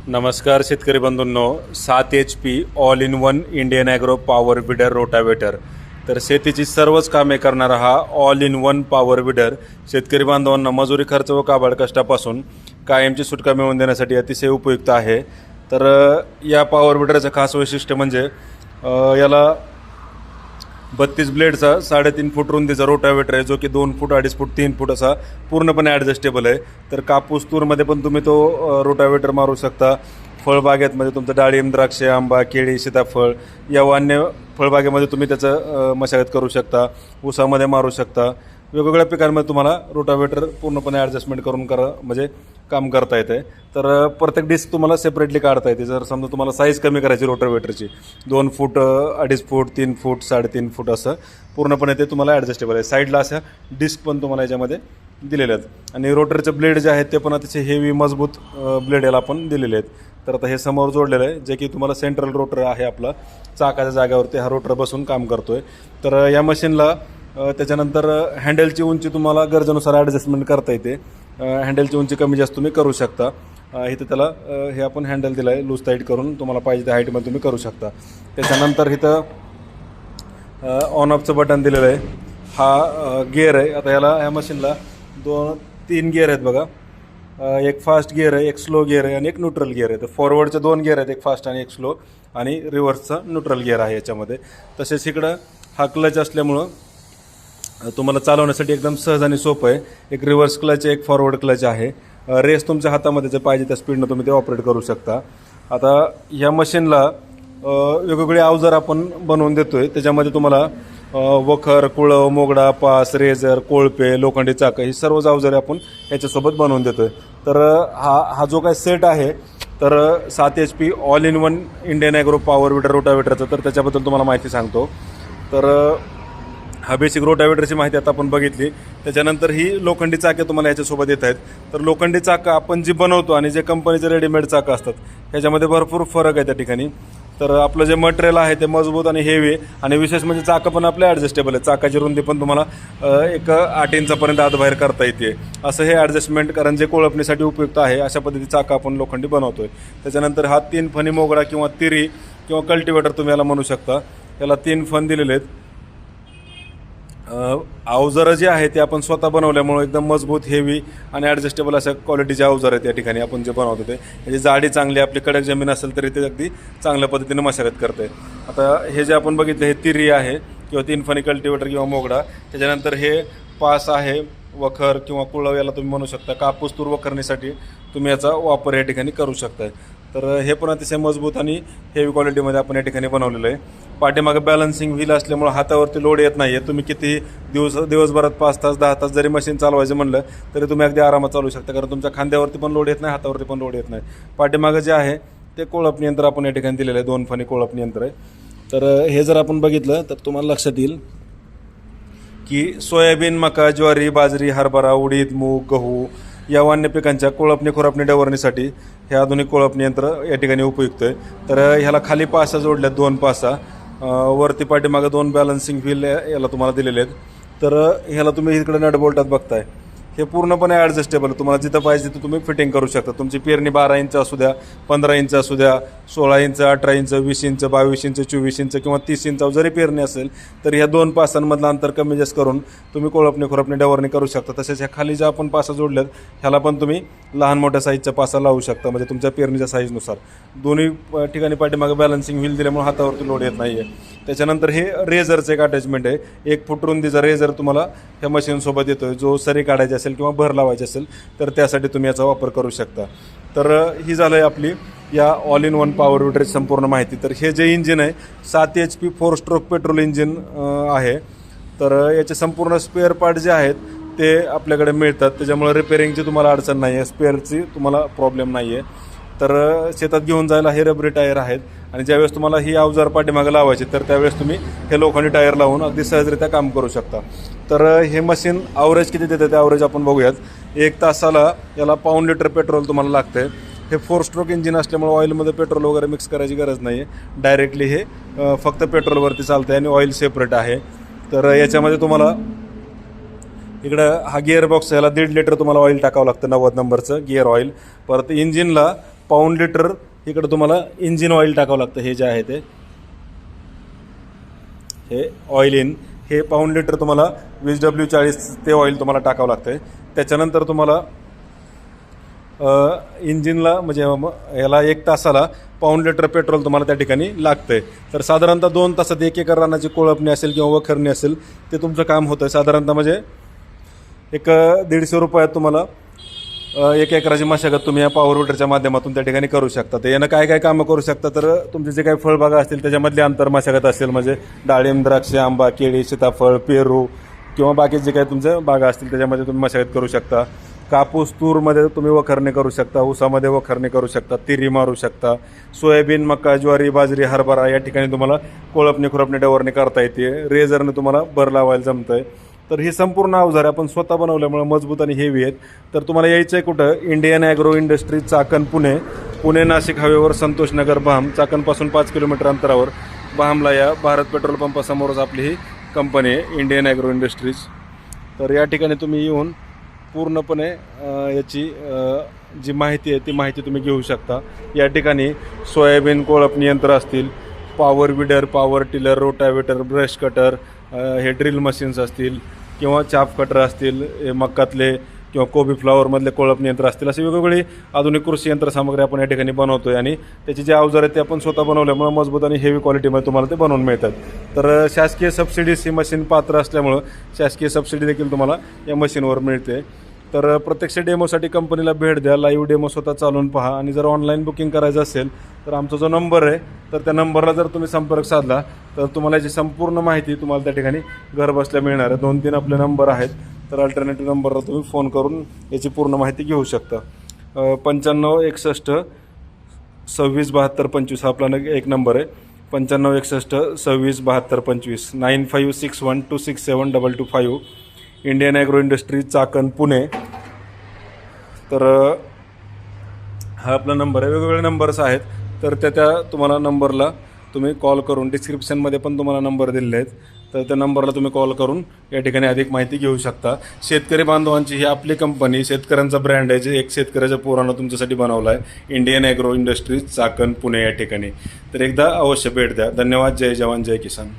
नमस्कार शेतकरी बंधूंनो, 7 HP all in one Indian agro power weeder rotavator. तर शेतीची सर्वच कामे करणारा हा all in one power weeder शेतकरी बांधवांना मजुरी खर्च व काबाड कष्टापासून कायमची सुटका मिळवून देण्यासाठी अतिशय उपयुक्त आहे. तर या पॉवर विडरचं खास वैशिष्ट्य म्हणजे याला 32 ब्लेडचा 3.5 फूट रुंदीचा रोटावेटर आहे, जो की 2 फूट 2.5 फूट 3 फूट असा पूर्णपणे ॲडजस्टेबल आहे. तर कापूस तूरमध्ये पण तुम्ही तो रोटावेटर मारू शकता. फळबागेत म्हणजे तुमचं डाळिंब, द्राक्षे, आंबा, केळी, सीताफळ या अन्य फळबागेमध्ये तुम्ही त्याचं मशागत करू शकता. ऊसामध्ये मारू शकता. वेगवेगळ्या पिकांमध्ये तुम्हाला रोटावेटर पूर्णपणे ॲडजस्टमेंट करून म्हणजे काम करता येते. तर प्रत्येक डिस्क तुम्हाला सेपरेटली काढता येते. जर समजा तुम्हाला साईज कमी करायची रोटावेटरची 2 फूट 2.5 फूट 3 फूट 3.5 फूट असं पूर्णपणे ते तुम्हाला ॲडजस्टेबल आहे. साईडला अशा डिस्क पण तुम्हाला याच्यामध्ये दिलेल्या आहेत. आणि रोटरचे ब्लेड जे आहेत ते पण अतिशय हेवी मजबूत ब्लेड याला पण दिलेले आहेत. तर आता हे समोर जोडलेलं आहे, जे की तुम्हाला सेंट्रल रोटर आहे. आपला चाकाच्या जागेवरती हा रोटर बसून काम करतो आहे. तर या मशीनला त्याच्यानंतर हँडलची उंची तुम्हाला गरजेनुसार ॲडजस्टमेंट करता येते. हँडलची उंची कमी जास्त तुम्ही करू शकता. इथं त्याला हे आपण हँडल दिलं आहे, लूज टाईट करून तुम्हाला पाहिजे त्या हाईटमध्ये तुम्ही करू शकता. त्याच्यानंतर इथं ऑन ऑफचं बटन दिलेलं आहे. हा गिअर आहे. आता ह्या मशीनला 3 गिअर आहेत बघा. एक फास्ट गिअर आहे, एक स्लो गिअर आहे आणि एक न्यूट्रल गिअर आहे. तर फॉरवर्डचे 2 गिअर आहेत, एक फास्ट आणि एक स्लो, आणि रिव्हर्सचा न्यूट्रल गिअर आहे याच्यामध्ये. तसेच इकडं हा क्लच असल्यामुळं तुम्हाला चालवण्यासाठी एकदम सहज आणि सोपं आहे. एक रिव्हर्स क्लच आहे, एक फॉरवर्ड क्लच आहे. रेस तुमच्या हातामध्ये जे पाहिजे त्या स्पीडनं तुम्ही ते ऑपरेट करू शकता. आता ह्या मशीनला वेगवेगळे अवजार आपण बनवून देतो आहे. त्याच्यामध्ये तुम्हाला वखर, कुळव, मोगडा, पास, रेझर, कोळपे, लोखंडी चाकं ही सर्वच अवजारे आपण याच्यासोबत बनवून देतो आहे. तर हा जो काय सेट आहे, तर 7 HP all in one Indian agro power weeder रोटावेटरचं, तर त्याच्याबद्दल तुम्हाला माहिती सांगतो. तर हा बेसिक रोटावेटरची माहिती आता आपण बघितली. त्याच्यानंतर ही लोखंडी चाके तुम्हाला याच्यासोबत येत आहेत. तर लोखंडी चाकं आपण जी बनवतो आणि जे कंपनीचे रेडीमेड चाकं असतात ह्याच्यामध्ये भरपूर फरक आहे त्या ठिकाणी. तर आपलं जे मटेरियल आहे ते मजबूत आणि हेवी, आणि विशेष म्हणजे चाकं पण आपले ॲडजस्टेबल आहे. चाकाची रुंदी पण तुम्हाला एक 8 इंचापर्यंत आतबाहेर करता येते. असं हे ॲडजस्टमेंट, कारण जे कोळपणीसाठी उपयुक्त आहे अशा पद्धती चाकं आपण लोखंडी बनवतो आहे. त्याच्यानंतर हा 3 फणी मोगडा किंवा तिरी किंवा कल्टिवेटर तुम्ही याला म्हणू शकता. याला 3 फण दिलेले आहेत. अवजारं जे आहे ते आपण स्वतः बनवल्यामुळे एकदम मजबूत, हेवी आणि ॲडजस्टेबल अशा क्वालिटीचे अवजार आहेत या ठिकाणी आपण जे बनवतो ते. याची जाडी चांगली, आपली कडक जमीन असेल तरी ते अगदी चांगल्या पद्धतीने मशागत करते. आता हे जे आपण बघितलं हे तिरी आहे किंवा 3 फणी कल्टिवेटर किंवा मोगडा. त्याच्यानंतर हे पास आहे, वखर किंवा कुळव याला तुम्ही म्हणू शकता. कापूस तूर वखरणीसाठी तुम्ही याचा वापर या ठिकाणी करू शकता. तर हे पण अतिशय मजबूत आणि हेवी क्वालिटीमध्ये आपण या ठिकाणी बनवलेलं आहे. पाठीमागं बॅलन्सिंग व्हील असल्यामुळे हातावरती लोड येत नाही आहे. तुम्ही किती दिवसभरात 5 तास 10 तास जरी मशीन चालवायचं म्हणलं तरी तुम्ही अगदी आरामात चालवू शकता, कारण तुमच्या खांद्यावरती पण लोड येत नाही, हातावरती पण लोड येत नाही. पाठीमागं जे आहे ते कोळप यंत्र आपण या ठिकाणी दिलेलं आहे. 2 फणी कोळप यंत्र आहे. तर हे जर आपण बघितलं तर तुम्हाला लक्षात येईल की सोयाबीन, मका, ज्वारी, बाजरी, हरभरा, उडीद, मूग, गहू या अन्य पिकांच्या कोळपणी खुरपणी डवरणीसाठी हे आधुनिक कोळपणी यंत्र या ठिकाणी उपयुक्त आहे. तर ह्याला खाली पासा जोडल्यात, 2 पासा. वरती पाठीमागं 2 बॅलन्सिंग व्हील याला तुम्हाला दिलेले आहेत. तर ह्याला तुम्ही इकडे नट बोल्टात बघताय, हे पूर्णपणे ॲडजस्टेबल. तुम्हाला जिथं पाहिजे तिथं तुम्ही फिटिंग करू शकता. तुमची पेरणी 12 इंच असू द्या, 15 इंच असू द्या, 16 inch, 18 inch, 20 inch, 22 inch, 24 inch किंवा 30 इंचावर जरी पेरणी असेल तर ह्या 2 पासांमधलं अंतर कमी जास्त करून तुम्ही कोळपणी खुरपणी डवरणी करू शकता. तसेच ह्या खाली ज्या आपण पासा जोडल्यात ह्याला पण तुम्ही लहान मोठ्या साईजच्या पासा लावू शकता, म्हणजे तुमच्या पेरणीच्या साईजनुसार. दोन्ही ठिकाणी पाठीमागे बॅलन्सिंग व्हील दिल्यामुळे हातावरती लोड येत नाही आहे. त्याच्यानंतर हे रेझरचं एक अटॅचमेंट आहे. 1 फूट रुंदीचा रेझर तुम्हाला ह्या मशीनसोबत येतो आहे. जो सरी काढायची असेल किंवा भर लावायची असेल तर त्यासाठी तुम्ही याचा वापर करू शकता. तर ही झालं आहे आपली या ऑल इन वन पॉवर विडरची संपूर्ण माहिती. तर हे जे इंजिन आहे 7 HP 4 स्ट्रोक पेट्रोल इंजिन आहे. तर याचे संपूर्ण स्पेअर पार्ट जे आहेत ते आपल्याकडे मिळतात. त्याच्यामुळे रिपेअरिंगची तुम्हाला अडचण नाही आहे, स्पेअरची तुम्हाला प्रॉब्लेम नाही आहे. तर शेतात घेऊन जायला हे रबरी टायर आहेत, आणि ज्यावेळेस तुम्हाला ही अवजार पाठीमागं लावायची तर त्यावेळेस तुम्ही हे लोखंडी टायर लावून अगदी सहजरित्या काम करू शकता. तर हे मशीन ॲव्हरेज किती देते ते ॲव्हरेज आपण बघूयात. 1 तासाला याला 1.5 लिटर पेट्रोल तुम्हाला लागतं. हे 4 स्ट्रोक इंजिन असल्यामुळे ऑइलमध्ये पेट्रोल वगैरे मिक्स करायची गरज नाही आहे. डायरेक्टली हे फक्त पेट्रोलवरती चालतं आहे आणि ऑइल सेपरेट आहे. तर याच्यामध्ये तुम्हाला इकडं हा गिअर बॉक्स, याला 1.5 लिटर तुम्हाला ऑइल टाकावं लागतं, 90 नंबरचं गिअर ऑइल. परत इंजिनला पाऊण लिटर इकडं तुम्हाला इंजिन ऑइल टाकावं लागतं. हे जे आहे ते हे ऑइल इन हे पाऊण लिटर तुम्हाला 20W40 ते ऑइल तुम्हाला टाकावं लागतं आहे. त्याच्यानंतर तुम्हाला इंजिनला म्हणजे याला 1 तासाला पाऊण लिटर पेट्रोल तुम्हाला त्या ठिकाणी लागतं आहे. तर साधारणतः 2 तासात 1 एकर रानाची कोळपणी असेल किंवा वखरणी असेल ते तुमचं काम होतं आहे. साधारणतः म्हणजे एक 150 रुपयात तुम्हाला 1 एकराची मशागत तुम्ही या पॉवर विडरच्या माध्यमातून त्या ठिकाणी करू शकता. तर यानं काय काय कामं करू शकता, तर तुमचे जे काही फळबागा असतील त्याच्यामधली आंतर मशागत असेल म्हणजे डाळिंब, द्राक्ष, आंबा, केळी, सीताफळ, पेरू किंवा बाकी जे काही तुमच्या बागा असतील त्याच्यामध्ये तुम्ही मशागत करू शकता. कापूस, तूरमध्ये तुम्ही वखरणी करू शकता, ऊसामध्ये वखरणी करू शकता, तिरी मारू शकता, सोयाबीन, मका, ज्वारी, बाजरी, हरभरा या ठिकाणी तुम्हाला कोळपणी, खुरपणी, डवरणी करता येते. रेझरने तुम्हाला भर लावायला जमतं आहे. तर ही संपूर्ण अवजारे आपण स्वतः बनवल्यामुळे मजबूत आणि हेवी आहेत. तर तुम्हाला यायचं आहे कुठं, Indian agro industry, Chakan, Pune Nashik हायवेवर संतोषनगर, भाम. चाकणपासून 5 किलोमीटर अंतरावर भामला या भारत पेट्रोल पंपासमोरच आपली ही कंपनी आहे, इंडियन ॲग्रो इंडस्ट्रीज. तर या ठिकाणी तुम्ही येऊन पूर्णपणे याची जी माहिती आहे ती माहिती तुम्ही घेऊ शकता. या ठिकाणी सोयाबीन कोळपणी यंत्र असतील, power weeder, power tiller, rotavator, brush cutter, हे ड्रिल मशीन्स असतील किंवा चाप कटर असतील, हे मक्कातले किंवा कोबी फ्लॉवरमधले कोळपणी यंत्र असतील, अशी वेगवेगळी आधुनिक कृषी यंत्रसामग्री आपण या ठिकाणी बनवतो आहे. आणि त्याची जे अवजार आहेत ते आपण स्वतः बनवल्यामुळे मजबूत आणि हेवी क्वालिटीमध्ये तुम्हाला ते बनवून मिळतात. तर शासकीय सबसिडीज ही मशीन पात्र असल्यामुळं शासकीय सबसिडी देखील तुम्हाला या मशीनवर मिळते. तर प्रत्यक्ष डेमोसाठी कंपनीला भेट द्या, लाईव्ह डेमो स्वतः चालवून पहा. आणि जर ऑनलाईन बुकिंग करायचं असेल तर आमचा जो नंबर आहे तर त्या नंबरला जर तुम्ही संपर्क साधला तर तुम्हाला याची संपूर्ण माहिती तुम्हाला त्या ठिकाणी घरबसल्या मिळणार आहे. 2-3 आपले नंबर आहेत, तर अल्टरनेटिव्ह नंबरला तुम्ही फोन करून याची पूर्ण माहिती घेऊ शकता. 95 61 26 72 25 हा आपला एक नंबर आहे. 95 61 26 72 25 9561267225. Indian agro industry, Chakan, Pune. तर हा आपला नंबर आहे. वेगवेगळे नंबर्स आहेत, तर त्या तुम्हाला नंबरला तुम्ही कॉल करून, डिस्क्रिप्शनमध्ये पण तुम्हाला नंबर दिलेले आहेत, तर त्या नंबरला तुम्ही कॉल करून या ठिकाणी अधिक माहिती घेऊ शकता. शेतकरी बांधवांची ही आपली कंपनी, शेतकऱ्यांचा ब्रँड आहे, जे एक शेतकऱ्याच्या पोरानं तुमच्यासाठी बनवला आहे, Indian agro industries, Chakan, Pune या ठिकाणी. तर एकदा अवश्य भेट द्या. धन्यवाद. जय जवान, जय किसान.